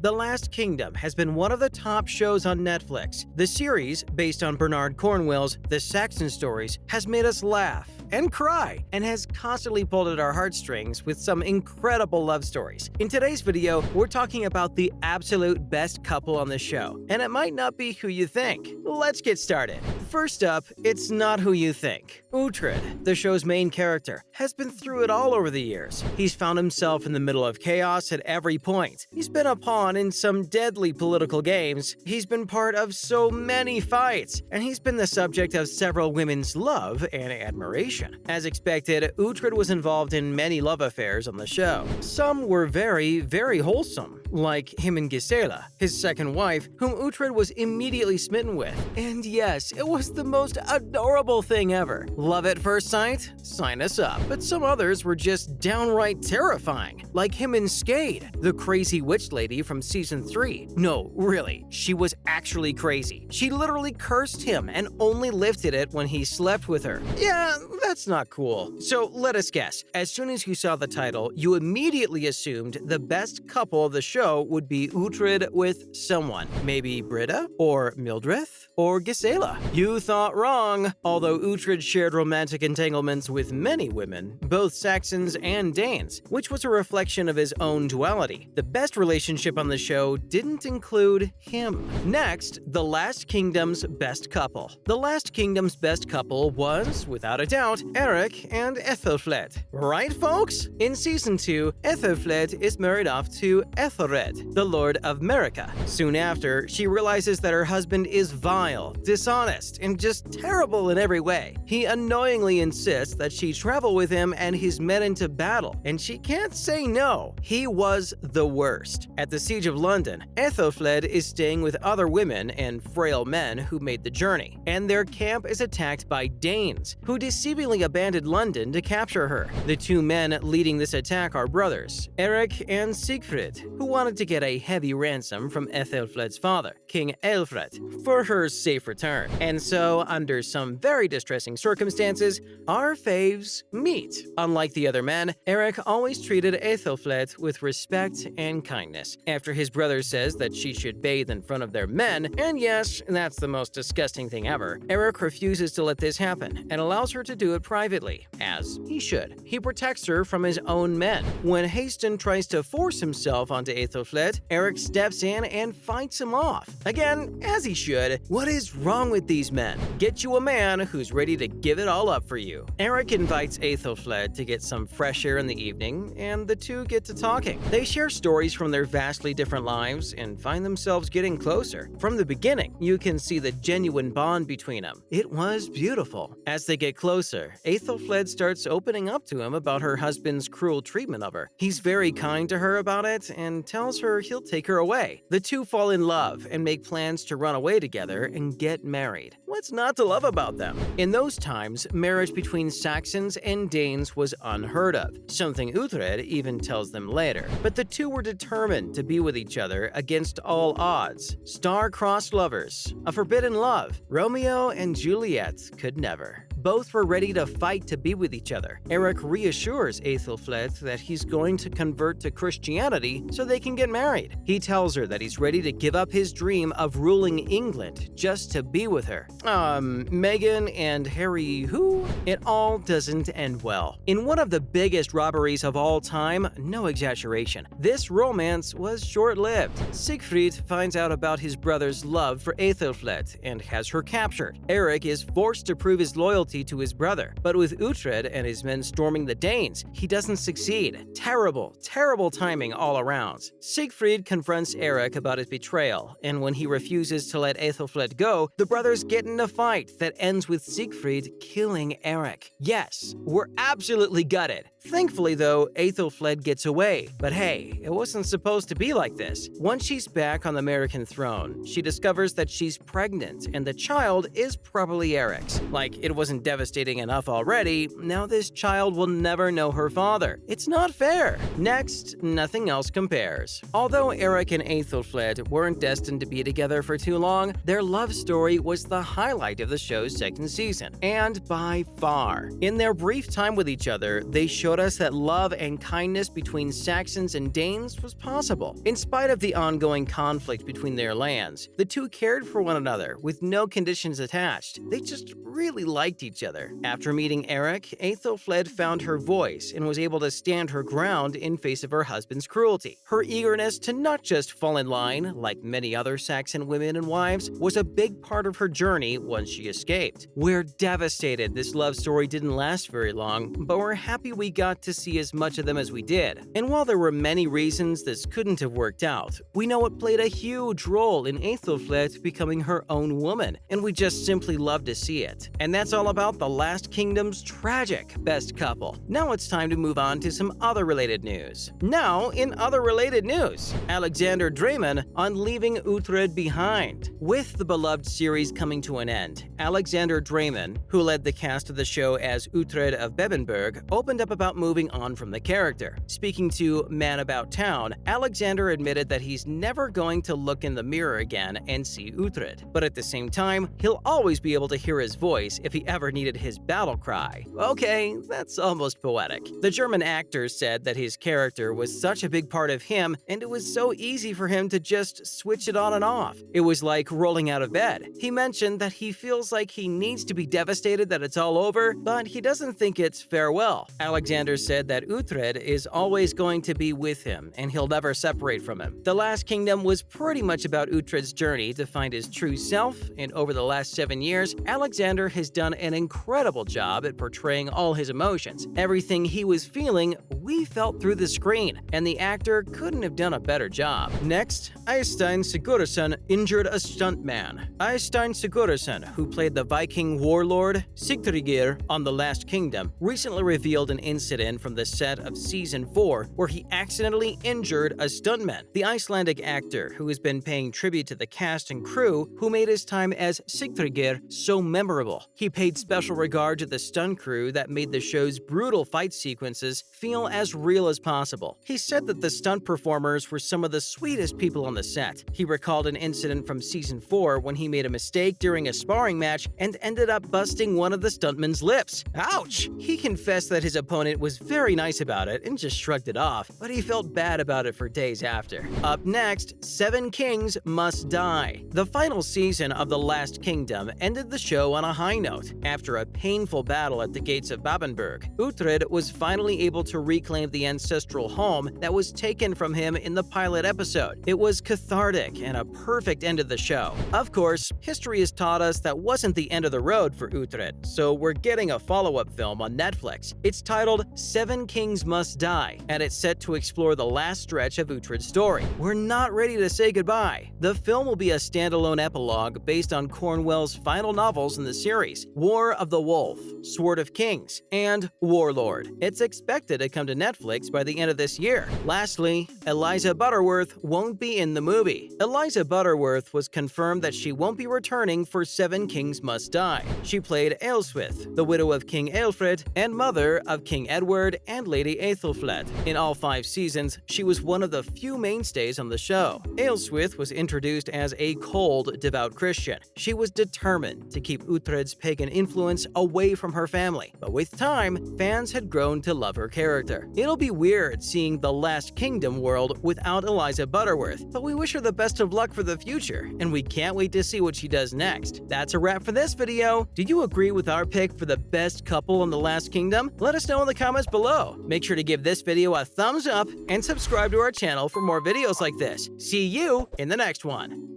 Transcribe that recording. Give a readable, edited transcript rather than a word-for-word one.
The Last Kingdom has been one of the top shows on Netflix. The series, based on Bernard Cornwell's The Saxon stories, has made us laugh and cry, and has constantly pulled at our heartstrings with some incredible love stories. In today's video, we're talking about the absolute best couple on the show, and it might not be who you think. Let's get started. First up, it's not who you think. Uhtred, the show's main character, has been through it all over the years. He's found himself in the middle of chaos at every point. He's been a pawn in some deadly political games. He's been part of so many fights, and he's been the subject of several women's love and admiration. As expected, Uhtred was involved in many love affairs on the show. Some were very, very wholesome, like him and Gisela, his second wife, whom Uhtred was immediately smitten with. And yes, it was the most adorable thing ever. Love at first sight? Sign us up. But some others were just downright terrifying, like him and Skade, the crazy witch lady from season 3. No, really, she was actually crazy. She literally cursed him and only lifted it when he slept with her. Yeah, that's not cool. So let us guess. As soon as you saw the title, you immediately assumed the best couple of the show would be Uhtred with someone. Maybe Britta? Or Mildred? Or Gisela? You thought wrong. Although Uhtred shared romantic entanglements with many women, both Saxons and Danes, which was a reflection of his own duality, the best relationship on the show didn't include him. Next, The Last Kingdom's best couple. The Last Kingdom's best couple was, without a doubt, Eric and Ethelfled. Right, folks? In Season 2, Ethelfled is married off to Uhtred, the Lord of America. Soon after, she realizes that her husband is vile, dishonest, and just terrible in every way. He annoyingly insists that she travel with him and his men into battle, and she can't say no. He was the worst. At the Siege of London, Ethelfled is staying with other women and frail men who made the journey, and their camp is attacked by Danes, who deceivingly abandoned London to capture her. The two men leading this attack are brothers, Eric and Siegfried, who wanted to get a heavy ransom from Ethelfled's father, King Uhtred, for her safe return. And so, under some very distressing circumstances, our faves meet. Unlike the other men, Eric always treated Ethelfled with respect and kindness. After his brother says that she should bathe in front of their men, and yes, that's the most disgusting thing ever, Eric refuses to let this happen and allows her to do it privately, as he should. He protects her from his own men. When Haston tries to force himself onto Ethelfled, Eric steps in and fights him off. Again, as he should. What is wrong with these men? Get you a man who's ready to give it all up for you. Eric invites Ethelfled to get some fresh air in the evening, and the two get to talking. They share stories from their vastly different lives and find themselves getting closer. From the beginning, you can see the genuine bond between them. It was beautiful. As they get closer, Ethelfled starts opening up to him about her husband's cruel treatment of her. He's very kind to her about it and tells her he'll take her away. The two fall in love and make plans to run away together and get married. What's not to love about them? In those times, marriage between Saxons and Danes was unheard of, something Uhtred even tells them later. But the two were determined to be with each other against all odds. Star-crossed lovers, a forbidden love. Romeo and Juliet could never. Both were ready to fight to be with each other. Eric reassures Ethelfled that he's going to convert to Christianity so they can get married. He tells her that he's ready to give up his dream of ruling England just to be with her. Meghan and Harry who? It all doesn't end well. In one of the biggest robberies of all time, no exaggeration, this romance was short-lived. Siegfried finds out about his brother's love for Ethelfled and has her captured. Eric is forced to prove his loyalty to his brother, but with Uhtred and his men storming the Danes, he doesn't succeed. Terrible, terrible timing all around. Siegfried confronts Eric about his betrayal, and when he refuses to let Ethelfled go, the brothers get in a fight that ends with Siegfried killing Eric. Yes, we're absolutely gutted. Thankfully though, Ethelfled gets away, but hey, it wasn't supposed to be like this. Once she's back on the American throne, she discovers that she's pregnant and the child is probably Eric's. Like it wasn't devastating enough already, now this child will never know her father. It's not fair. Next, nothing else compares. Although Eric and Ethelfled weren't destined to be together for too long, their love story was the highlight of the show's second season, and by far. In their brief time with each other, they showed showed us that love and kindness between Saxons and Danes was possible. In spite of the ongoing conflict between their lands, the two cared for one another with no conditions attached. They just really liked each other. After meeting Eric, Aethelflaed found her voice and was able to stand her ground in face of her husband's cruelty. Her eagerness to not just fall in line, like many other Saxon women and wives, was a big part of her journey once she escaped. We're devastated this love story didn't last very long, but we're happy we got to see as much of them as we did. And while there were many reasons this couldn't have worked out, we know it played a huge role in Aethelflaed becoming her own woman, and we just simply love to see it. And that's all about the Last Kingdom's tragic best couple. Now it's time to move on to some other related news. Now, in other related news, Alexander Dreymon on leaving Uhtred behind. With the beloved series coming to an end, Alexander Dreymon, who led the cast of the show as Uhtred of Bebbanburg, opened up about moving on from the character. Speaking to Man About Town, Alexander admitted that he's never going to look in the mirror again and see Uhtred, but at the same time, he'll always be able to hear his voice if he ever needed his battle cry. Okay, that's almost poetic. The German actor said that his character was such a big part of him, and it was so easy for him to just switch it on and off. It was like rolling out of bed. He mentioned that he feels like he needs to be devastated that it's all over, but he doesn't think it's farewell. Alexander said that Uhtred is always going to be with him, and he'll never separate from him. The Last Kingdom was pretty much about Uhtred's journey to find his true self, and over the last 7 years, Alexander has done an incredible job at portraying all his emotions. Everything he was feeling, we felt through the screen, and the actor couldn't have done a better job. Next, Eystein Sigurðsson injured a stuntman. Eystein Sigurðsson, who played the Viking warlord Sigtryggr on The Last Kingdom, recently revealed an incident from the set of Season 4 where he accidentally injured a stuntman. The Icelandic actor, who has been paying tribute to the cast and crew who made his time as Sigtryggr so memorable. He paid special regard to the stunt crew that made the show's brutal fight sequences feel as real as possible. He said that the stunt performers were some of the sweetest people on the set. He recalled an incident from Season 4 when he made a mistake during a sparring match and ended up busting one of the stuntman's lips. Ouch! He confessed that his opponent was very nice about it and just shrugged it off, but he felt bad about it for days after. Up next, 7 Kings Must Die. The final season of The Last Kingdom ended the show on a high note. After a painful battle at the gates of Bebbanburg, Uhtred was finally able to reclaim the ancestral home that was taken from him in the pilot episode. It was cathartic and a perfect end of the show. Of course, history has taught us that wasn't the end of the road for Uhtred, so we're getting a follow-up film on Netflix. It's titled 7 Kings Must Die, and it's set to explore the last stretch of Uhtred's story. We're not ready to say goodbye. The film will be a standalone epilogue based on Cornwell's final novels in the series, War of the Wolf, Sword of Kings, and Warlord. It's expected to come to Netflix by the end of this year. Lastly, Eliza Butterworth won't be in the movie. Eliza Butterworth was confirmed that she won't be returning for 7 Kings Must Die. She played Ealhswith, the widow of King Ealfred and mother of King Edward and Lady Aethelflaed. In all 5 seasons, she was one of the few mainstays on the show. Ealhswith was introduced as a cold, devout Christian. She was determined to keep Uhtred's pagan influence away from her family, but with time, fans had grown to love her character. It'll be weird seeing the Last Kingdom world without Eliza Butterworth, but we wish her the best of luck for the future, and we can't wait to see what she does next. That's a wrap for this video. Do you agree with our pick for the best couple in The Last Kingdom? Let us know in the comments below. Make sure to give this video a thumbs up and subscribe to our channel for more videos like this. See you in the next one.